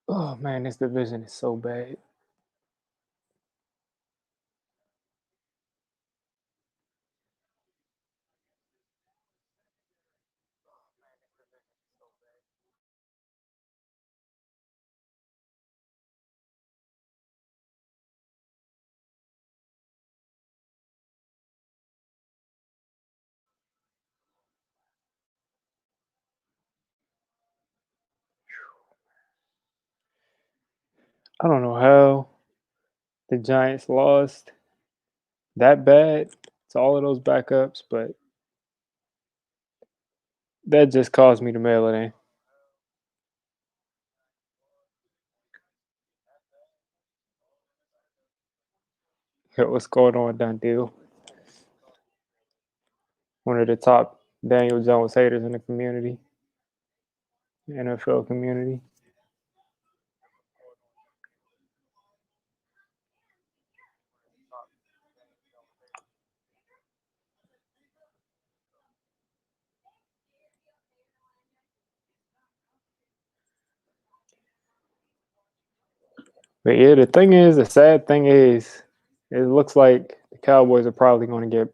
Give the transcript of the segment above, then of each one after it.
Oh man, this division is so bad. I don't know how the Giants lost that bad to all of those backups, but that just caused me to mail it in. What's going on, done deal? One of the top Daniel Jones haters in the community, NFL community. But yeah, the sad thing is, it looks like the Cowboys are probably going to get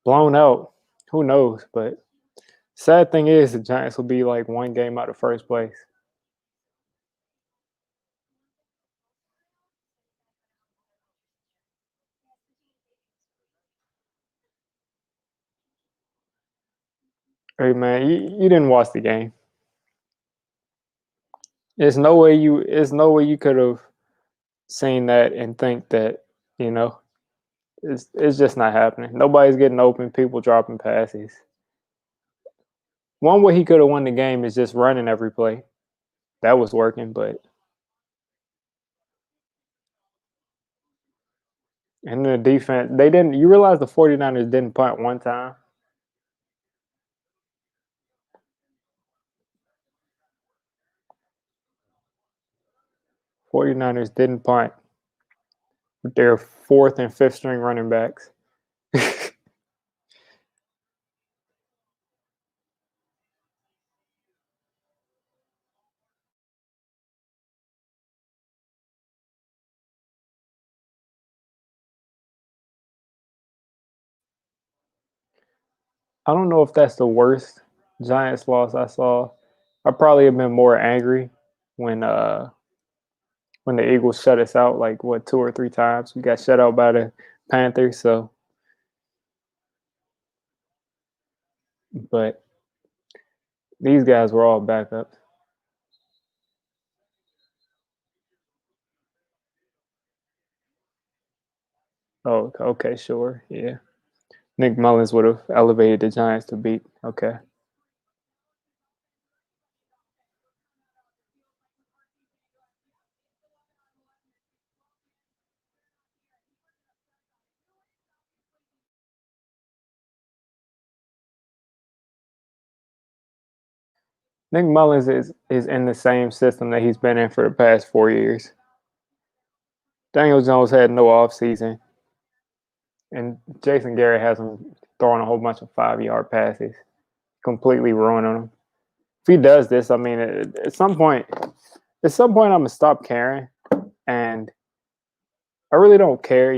blown out. Who knows? But sad thing is, the Giants will be like one game out of first place. 'Hey man, you didn't watch the game. There's no way you could have seen that and think that, you know, it's just not happening. Nobody's getting open, people dropping passes. One way he could have won the game is just running every play. That was working, but and the defense, they didn't you realize the 49ers didn't punt one time? 49ers didn't punt with their fourth and fifth string running backs. I don't know if that's the worst Giants loss I saw. I probably have been more angry when when the Eagles shut us out like what 2 or 3 times. We got shut out by the Panthers. So, but these guys were all backups. Oh, okay, sure, yeah. Nick Mullins would have elevated the Giants to beat. Okay, Nick Mullins is in the same system that he's been in for the past 4 years. Daniel Jones had no offseason, and Jason Garrett has him throwing a whole bunch of 5 yard passes, completely ruining him. If he does this, I mean, at some point, I'm gonna stop caring, and I really don't care,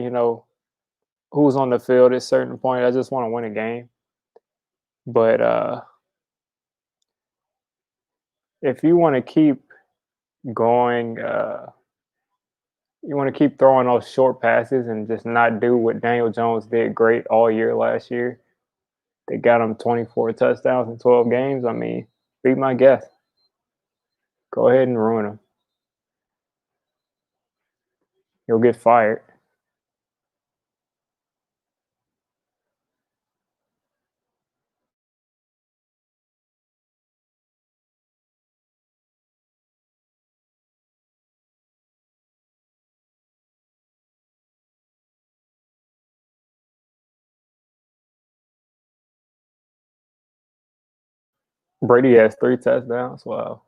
who's on the field at a certain point. I just want to win a game. But if you want to keep going, you want to keep throwing those short passes and just not do what Daniel Jones did great all year last year. They got him 24 touchdowns in 12 games. I mean, be my guest. Go ahead and ruin him. He'll get fired. Brady has 3 touchdowns. Wow.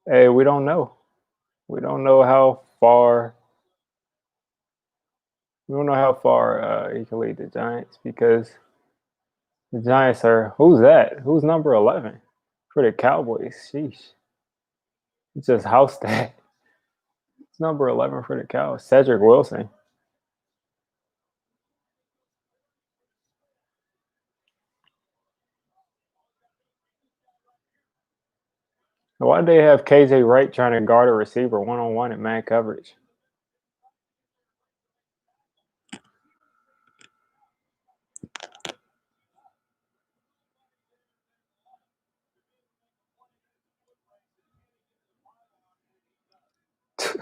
Hey, we don't know. We don't know how far. We don't know how far he can lead the Giants because The Giants are. Who's that? Who's number 11 for the Cowboys? Sheesh. It's just house that. It's number 11 for the Cowboys. Cedric Wilson. Why did they have KJ Wright trying to guard a receiver one-on-one in man coverage?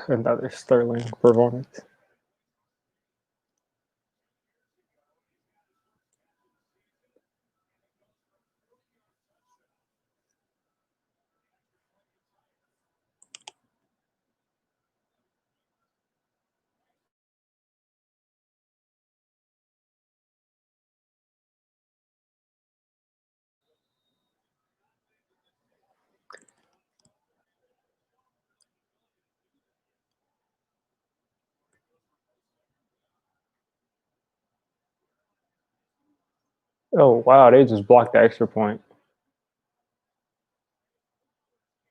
Another sterling performance. Oh wow, they just blocked the extra point.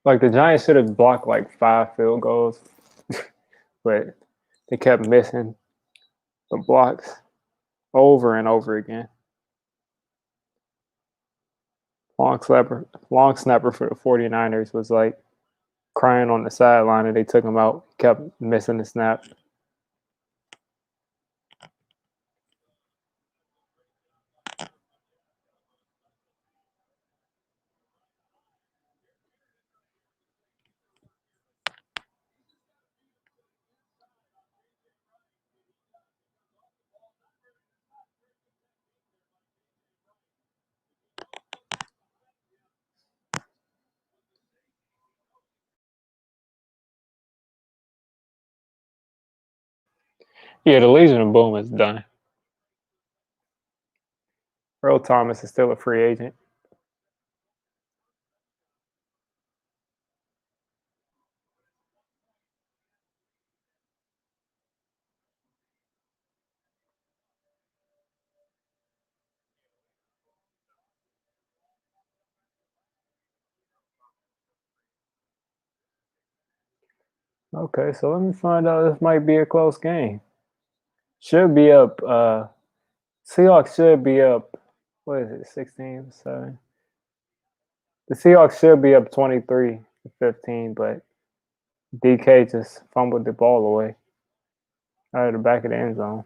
Like the Giants should have blocked like 5 field goals, but they kept missing the blocks over and over again. Long snapper for the 49ers was like crying on the sideline and they took him out, kept missing the snap. Yeah, the Legion of Boom is done. Earl Thomas is still a free agent. Okay, so let me find out. This might be a close game. Should be up. Seahawks should be up. What is it? 16-7. The Seahawks should be up 23-15, but DK just fumbled the ball away out of the back of the end zone.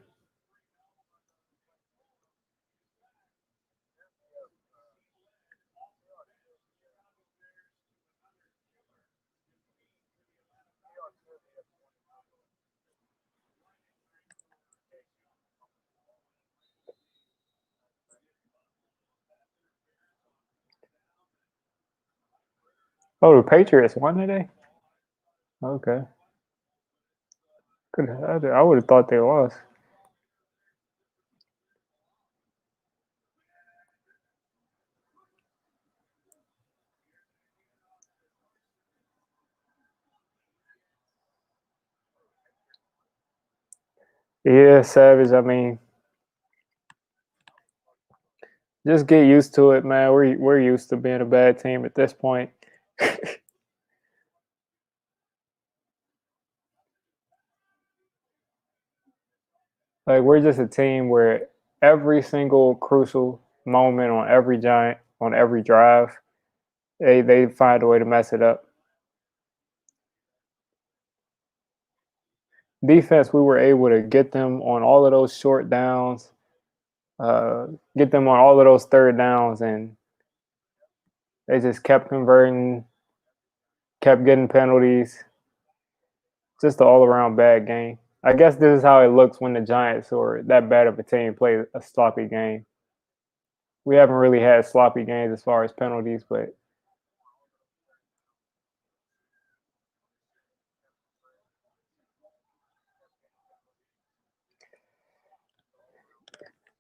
Oh, the Patriots won today? Okay. I would have thought they lost. Yeah, Savage. I mean, just get used to it, man. We're used to being a bad team at this point. Like we're just a team where every single crucial moment on every drive, they find a way to mess it up. Defense, we were able to get them on all of those short downs, get them on all of those third downs, and they just kept converting, kept getting penalties. Just an all around bad game. I guess this is how it looks when the Giants or that bad of a team play a sloppy game. We haven't really had sloppy games as far as penalties, but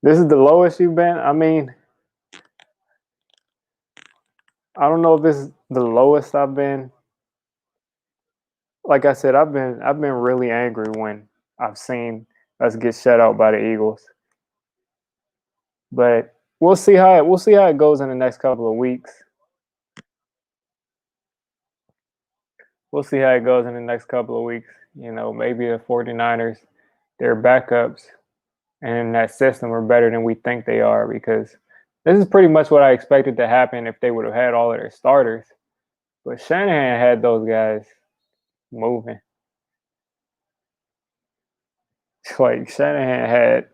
this is the lowest you've been. I mean, I don't know if this is the lowest I've been. Like I said, I've been really angry when I've seen us get shut out by the Eagles. But we'll see how it goes in the next couple of weeks. We'll see how it goes in the next couple of weeks. You know, maybe the 49ers, their backups and that system are better than we think they are, because this is pretty much what I expected to happen if they would have had all of their starters. But Shanahan had those guys moving. Like Shanahan had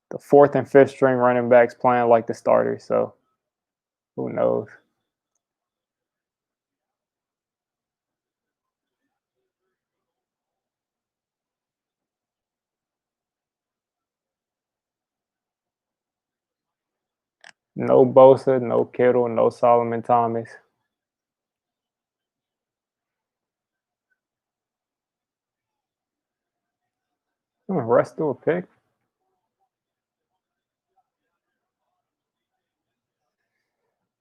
the fourth and fifth string running backs playing like the starters. So who knows? No Bosa, no Kittle, no Solomon Thomas. Russ threw a pick.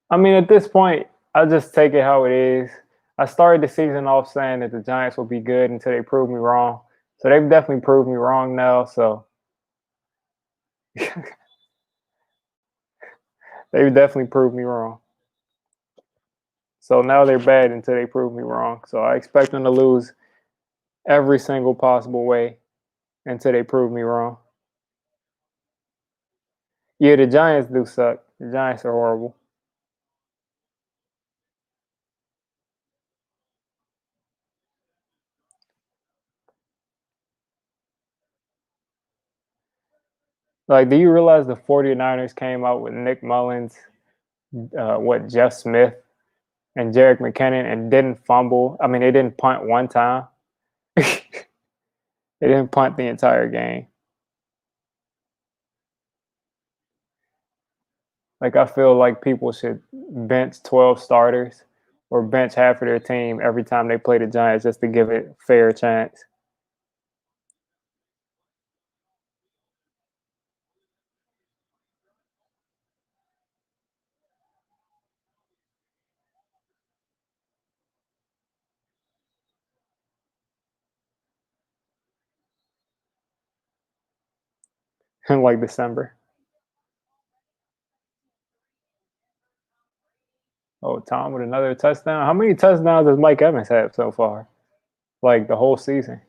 I mean, at this point, I just take it how it is. I started the season off saying that the Giants would be good until they proved me wrong. So they've definitely proved me wrong now. So they've definitely proved me wrong. So now they're bad until they prove me wrong. So I expect them to lose every single possible way until they prove me wrong. Yeah, the Giants do suck. The Giants are horrible. Like, do you realize the 49ers came out with Nick Mullins, Jeff Smith, and Jerick McKinnon and didn't fumble? I mean, they didn't punt one time. They didn't punt the entire game. Like, I feel like people should bench 12 starters or bench half of their team every time they play the Giants just to give it a fair chance. In like December. Oh, Tom with another touchdown. How many touchdowns does Mike Evans have so far? Like the whole season?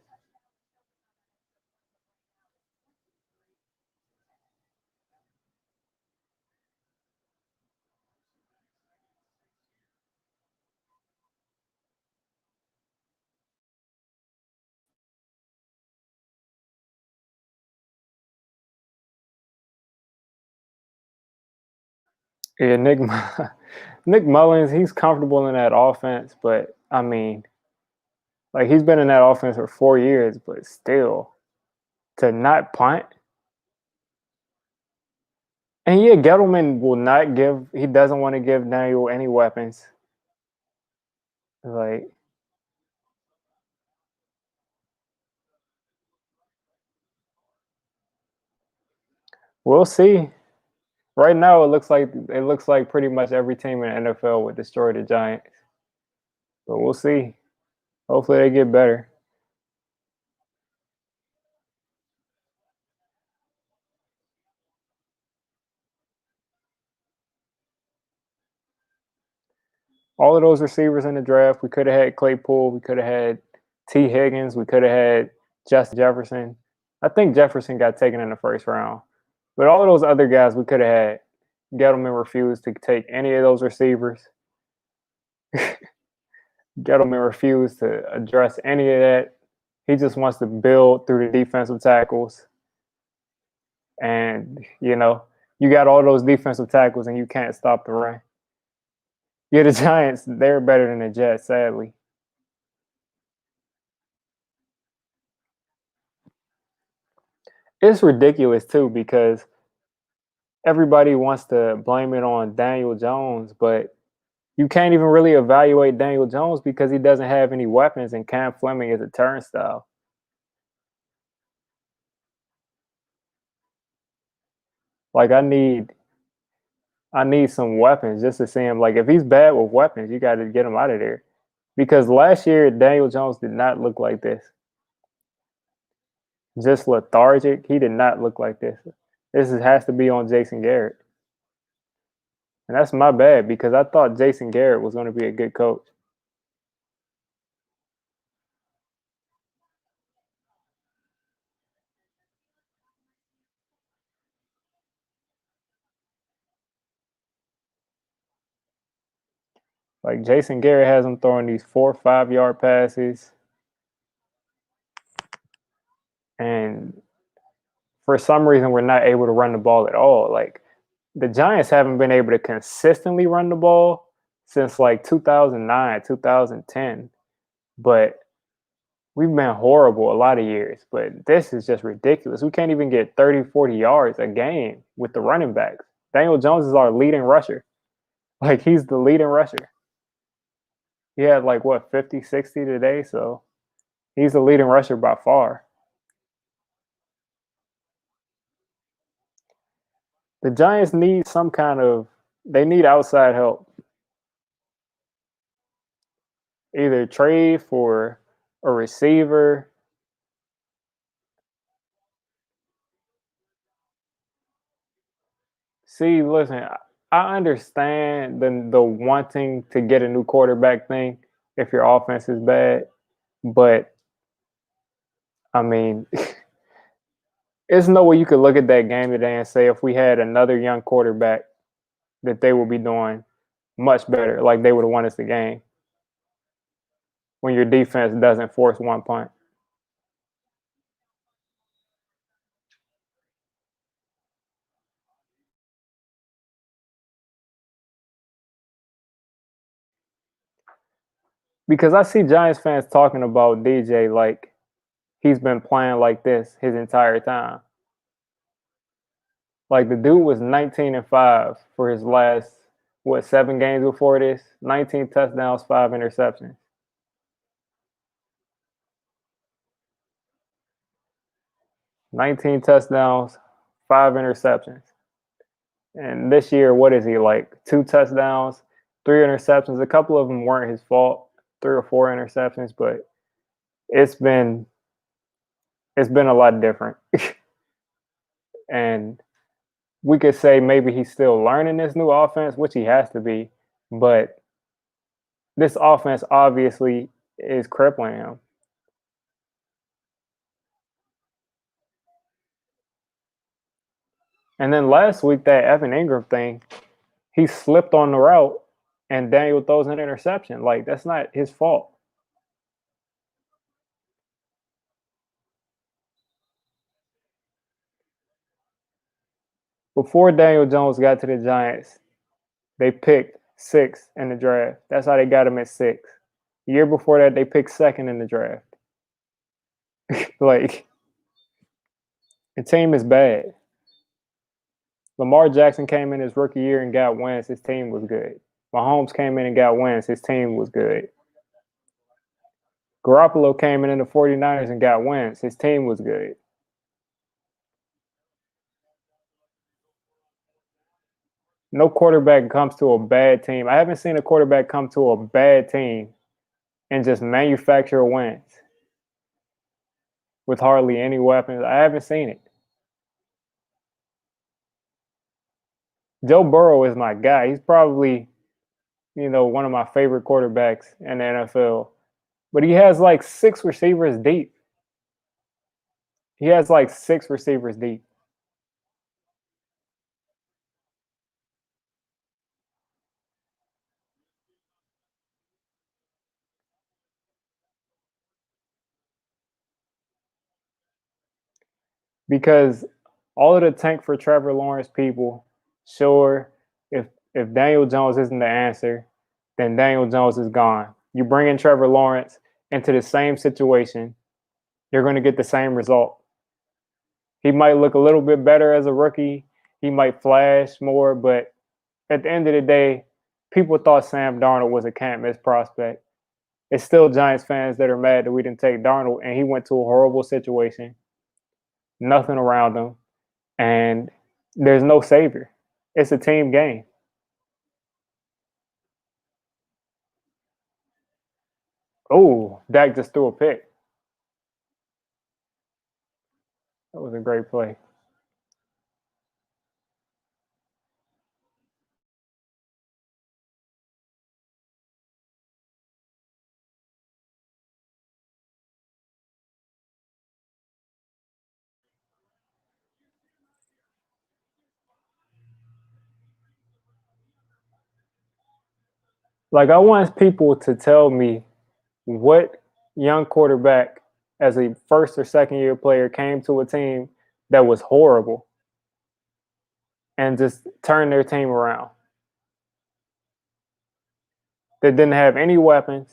Yeah, Nick Mullins, he's comfortable in that offense, but I mean, like he's been in that offense for 4 years, but still to not punt. And yeah, Gettleman will not give. He doesn't want to give Daniel any weapons. Like we'll see. Right now, it looks like pretty much every team in the NFL would destroy the Giants, but we'll see. Hopefully, they get better. All of those receivers in the draft, we could have had Claypool, we could have had T. Higgins, we could have had Justin Jefferson. I think Jefferson got taken in the first round, but all of those other guys we could have had. Gettleman refused to take any of those receivers. Gettleman refused to address any of that. He just wants to build through the defensive tackles. And, you got all those defensive tackles and you can't stop the run. Yeah, the Giants, they're better than the Jets, sadly. It's ridiculous, too, because everybody wants to blame it on Daniel Jones, but you can't even really evaluate Daniel Jones because he doesn't have any weapons and Cam Fleming is a turnstile. Like I need some weapons just to see him. Like if he's bad with weapons, you got to get him out of there. Because last year Daniel Jones did not look like this. Just lethargic. He did not look like this. Has to be on Jason Garrett. And that's my bad because I thought Jason Garrett was going to be a good coach. Like Jason Garrett has him throwing these 4 or 5 yard passes. And for some reason, we're not able to run the ball at all. Like the Giants haven't been able to consistently run the ball since like 2009, 2010. But we've been horrible a lot of years. But this is just ridiculous. We can't even get 30, 40 yards a game with the running backs. Daniel Jones is our leading rusher. Like he's the leading rusher. He had like what 50, 60 today, so he's the leading rusher by far. The Giants need some kind of they need outside help. Either trade for a receiver. See, listen, I understand the wanting to get a new quarterback thing if your offense is bad, but I mean, there's no way you could look at that game today and say if we had another young quarterback that they would be doing much better, like they would have won us the game when your defense doesn't force one punt. Because I see Giants fans talking about DJ like he's been playing like this his entire time. Like the dude was 19-5 for his last 7 games before this. 19 touchdowns, 5 interceptions. 19 touchdowns, 5 interceptions. And this year, what is he like? 2 touchdowns, 3 interceptions. A couple of them weren't his fault, 3 or 4 interceptions, but it's been a lot different. And we could say maybe he's still learning this new offense, which he has to be, but this offense obviously is crippling him. And then last week, that Evan Ingram thing, he slipped on the route and Daniel throws an interception. Like, that's not his fault. Before Daniel Jones got to the Giants, they picked 6th in the draft. That's how they got him at 6. The year before that, they picked 2nd in the draft. Like, the team is bad. Lamar Jackson came in his rookie year and got wins. His team was good. Mahomes came in and got wins. His team was good. Garoppolo came in the 49ers and got wins. His team was good. No quarterback comes to a bad team. I haven't seen a quarterback come to a bad team and just manufacture wins with hardly any weapons. I haven't seen it. Joe Burrow is my guy. He's probably, one of my favorite quarterbacks in the NFL. But he has like 6 receivers deep. He has like 6 receivers deep. Because all of the tank for Trevor Lawrence people, sure, if Daniel Jones isn't the answer, then Daniel Jones is gone. You bring in Trevor Lawrence into the same situation, you're going to get the same result. He might look a little bit better as a rookie. He might flash more, but at the end of the day, people thought Sam Darnold was a can't miss prospect. It's still Giants fans that are mad that we didn't take Darnold, and he went to a horrible situation, nothing around him, and there's no savior. It's a team game. Oh, Dak just threw a pick. That was a great play. Like, I want people to tell me what young quarterback as a first or second year player came to a team that was horrible and just turned their team around. That didn't have any weapons,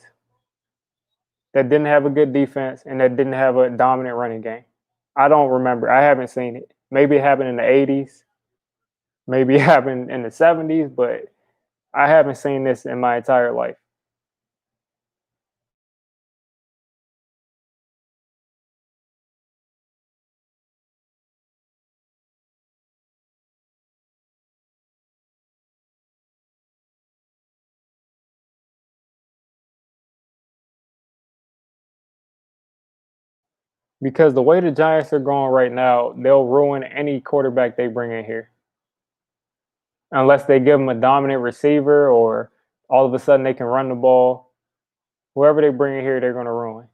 that didn't have a good defense, and that didn't have a dominant running game. I don't remember. I haven't seen it. Maybe it happened in the 80s, maybe it happened in the 70s, but I haven't seen this in my entire life. Because the way the Giants are going right now, they'll ruin any quarterback they bring in here. Unless they give them a dominant receiver or all of a sudden they can run the ball. Whoever they bring in here, they're going to ruin.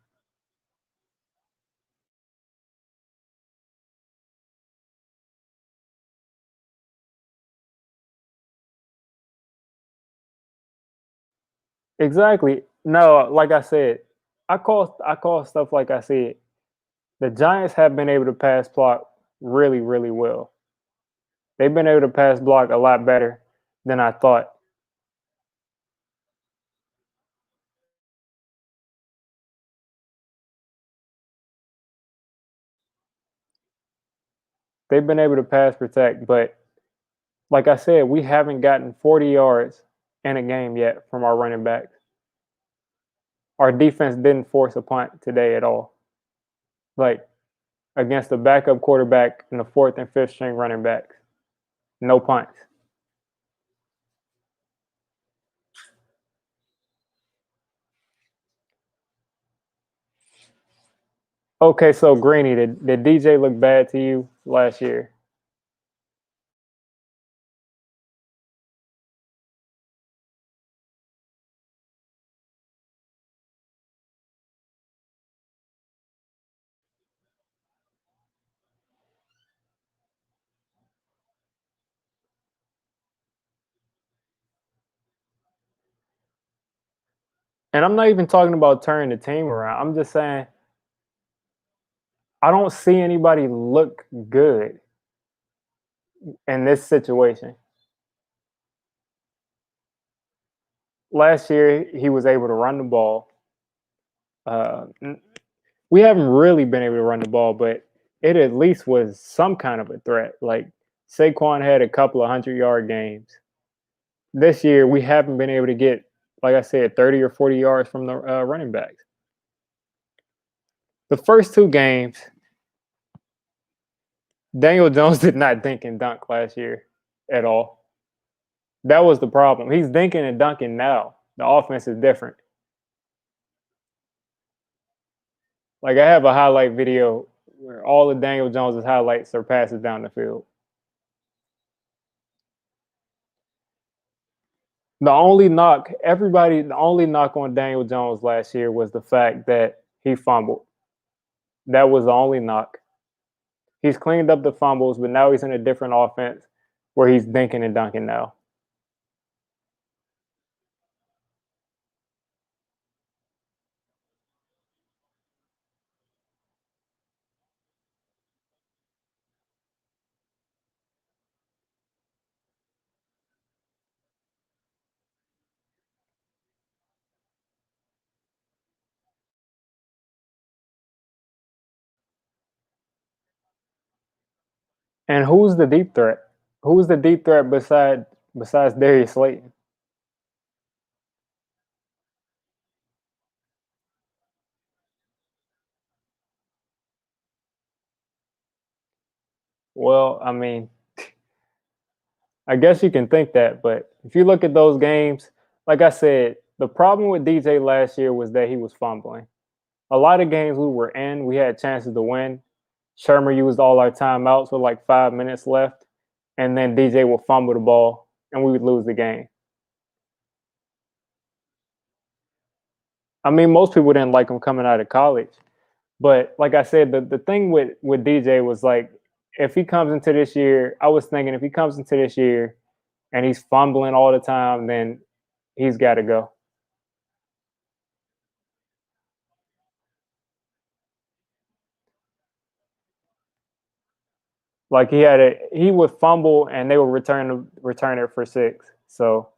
Exactly. No, like I said, I call stuff like I said. The Giants have been able to pass block really, really well. They've been able to pass block a lot better than I thought. They've been able to pass protect, but like I said, we haven't gotten 40 yards in a game yet from our running backs. Our defense didn't force a punt today at all. Like against the backup quarterback and the fourth and fifth string running backs, no punts. Okay, so Greeny, did DJ look bad to you last year? And I'm not even talking about turning the team around. I'm just saying I don't see anybody look good in this situation. Last year, he was able to run the ball. Uh, we haven't really been able to run the ball, but it at least was some kind of a threat. Like Saquon had a couple of 100-yard games. This year, we haven't been able to get, like I said, 30 or 40 yards from the running backs. The first two games, Daniel Jones did not dink and dunk last year at all. That was the problem. He's dinking and dunking now. The offense is different. Like I have a highlight video where all of Daniel Jones's highlights are passes down the field. The only knock on Daniel Jones last year was the fact that he fumbled. That was the only knock. He's cleaned up the fumbles, but now he's in a different offense where he's dinking and dunking now. And who's the deep threat? Who's the deep threat besides Darius Slayton? Well, I mean, I guess you can think that, but if you look at those games, like I said, the problem with DJ last year was that he was fumbling. A lot of games we were in, we had chances to win. Shermer used all our timeouts with like 5 minutes left, and then DJ would fumble the ball, and we would lose the game. I mean, most people didn't like him coming out of college, but like I said, the thing with DJ was like, if he comes into this year, I was thinking if he comes into this year and he's fumbling all the time, then he's got to go. Like he would fumble and they would return it for 6. So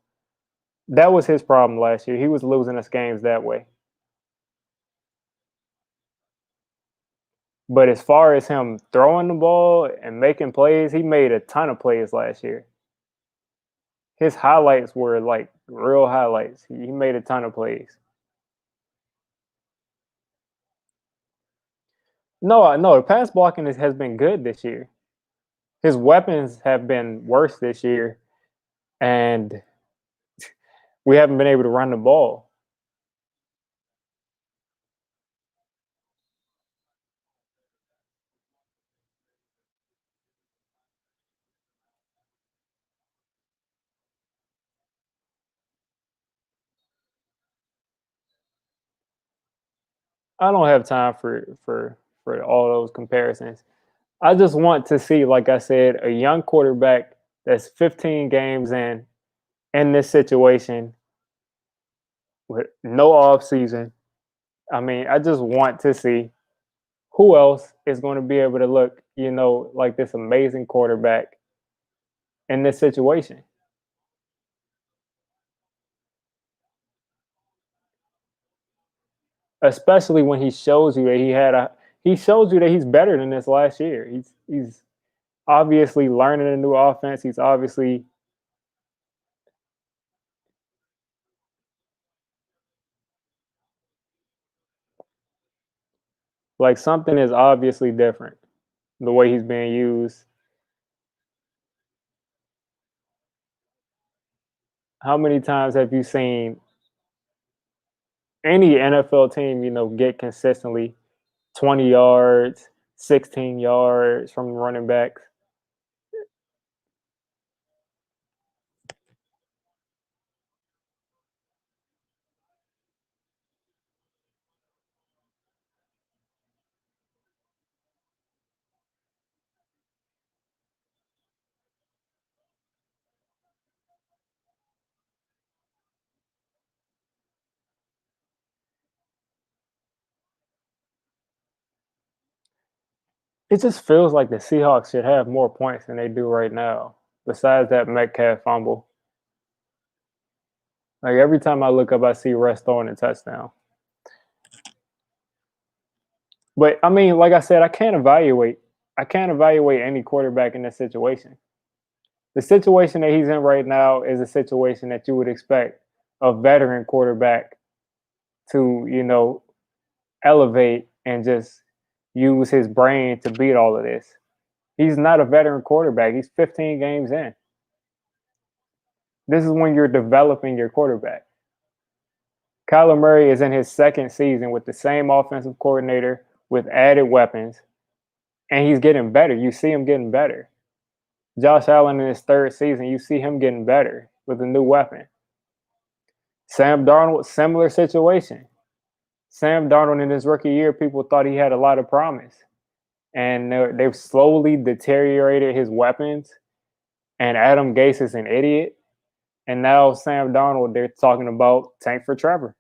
that was his problem last year. He was losing us games that way. But as far as him throwing the ball and making plays, he made a ton of plays last year. His highlights were like real highlights. He made a ton of plays. No, the pass blocking has been good this year. His weapons have been worse this year, and we haven't been able to run the ball. I don't have time for all those comparisons. I just want to see, like I said, a young quarterback that's 15 games in this situation with no off season. I mean, I just want to see who else is going to be able to look, like this amazing quarterback in this situation. Especially when he shows you that he shows you that he's better than this last year. He's obviously learning a new offense. He's obviously like something is obviously different the way he's being used. How many times have you seen any NFL team, get consistently 20 yards, 16 yards from running backs? It just feels like the Seahawks should have more points than they do right now. Besides that Metcalf fumble, like every time I look up, I see Russ throwing a touchdown. But I mean, like I said, I can't evaluate. I can't evaluate any quarterback in this situation. The situation that he's in right now is a situation that you would expect a veteran quarterback to, elevate and just use his brain to beat all of this. He's not a veteran quarterback. He's 15 games in. This is when you're developing your quarterback. Kyler Murray is in his second season with the same offensive coordinator with added weapons, and he's getting better. You see him getting better. Josh Allen in his third season, you see him getting better with a new weapon. Sam Darnold, similar situation. Sam Darnold in his rookie year, people thought he had a lot of promise, and they've slowly deteriorated his weapons. And Adam Gase is an idiot, and now Sam Darnold, they're talking about tank for Trevor.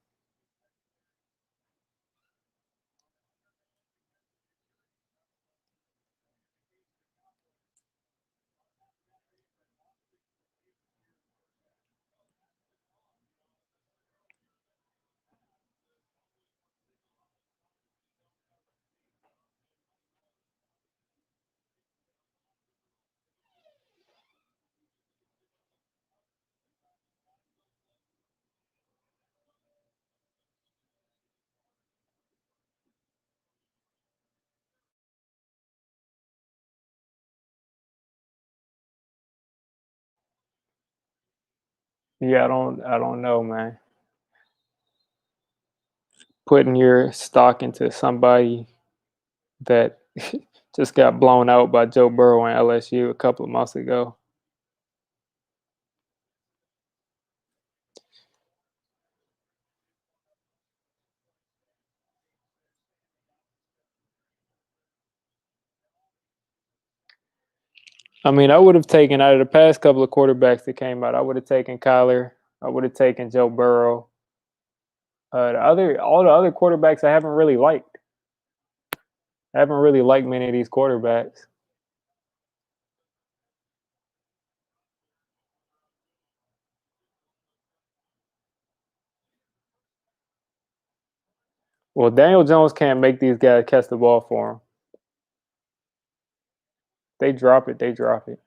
Yeah, I don't know, man. Putting your stock into somebody that just got blown out by Joe Burrow and LSU a couple of months ago. I mean, I would have taken out of the past couple of quarterbacks that came out. I would have taken Kyler. I would have taken Joe Burrow. All the other quarterbacks, I haven't really liked. I haven't really liked many of these quarterbacks. Well, Daniel Jones can't make these guys catch the ball for him. They drop it. They drop it.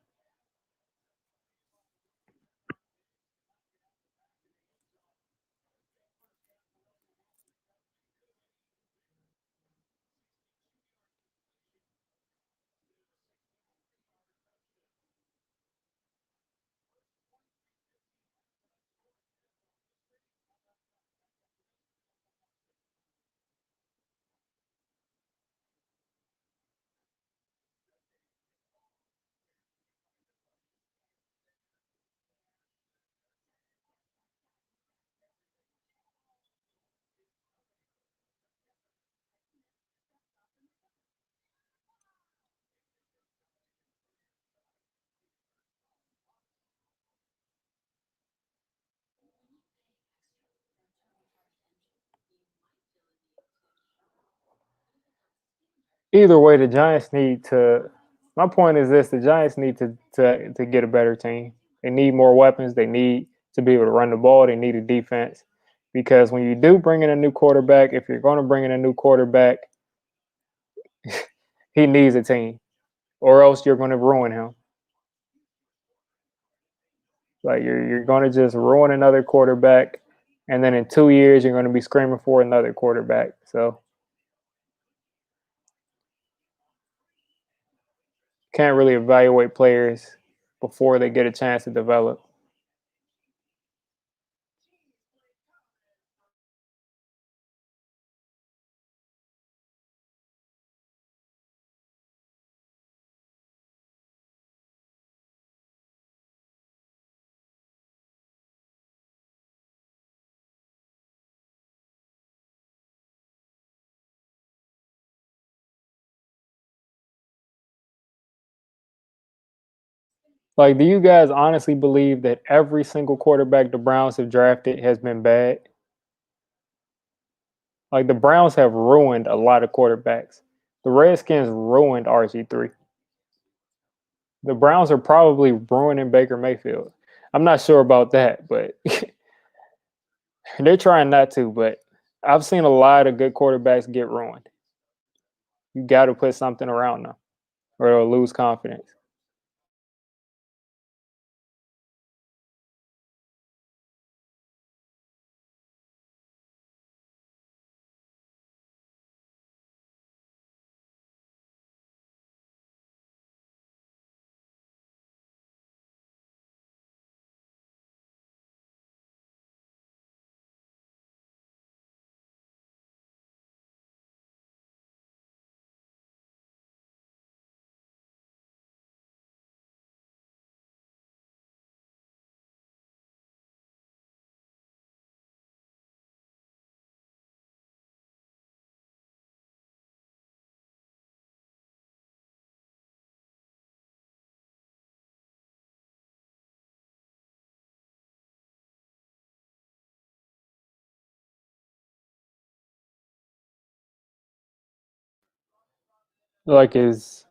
Either way, the Giants need to. My point is this: the Giants need to get a better team. They need more weapons. They need to be able to run the ball. They need a defense because when you do bring in a new quarterback, if you're going to bring in a new quarterback, he needs a team, or else you're going to ruin him. Like you're going to just ruin another quarterback, and then in 2 years you're going to be screaming for another quarterback. So can't really evaluate players before they get a chance to develop. Like, do you guys honestly believe that every single quarterback the Browns have drafted has been bad? Like, the Browns have ruined a lot of quarterbacks. The Redskins ruined RG3. The Browns are probably ruining Baker Mayfield. I'm not sure about that, but they're trying not to. But I've seen a lot of good quarterbacks get ruined. You got to put something around them, or they'll lose confidence. Like as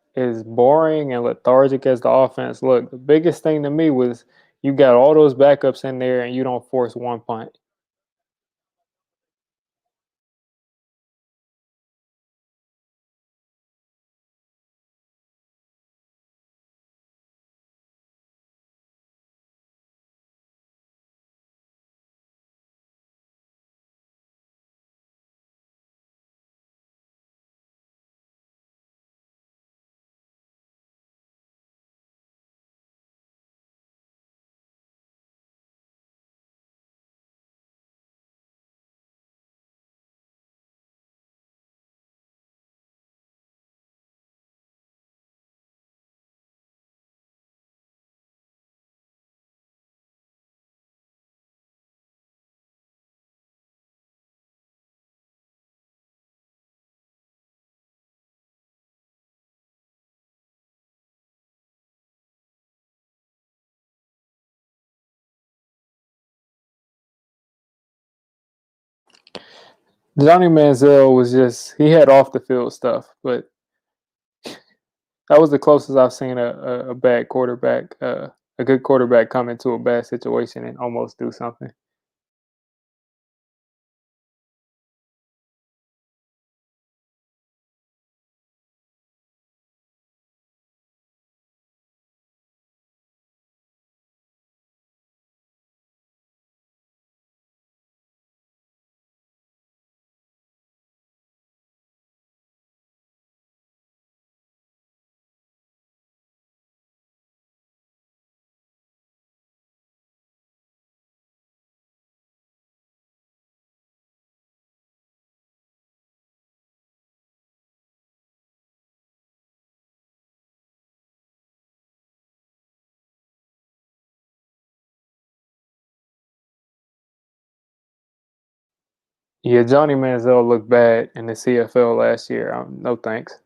boring and lethargic as the offense looked, the biggest thing to me was you got all those backups in there and you don't force one punt. Johnny Manziel was just he had off the field stuff, but that was the closest I've seen a bad quarterback, a good quarterback come into a bad situation and almost do something. Yeah, Johnny Manziel looked bad in the CFL last year. No thanks.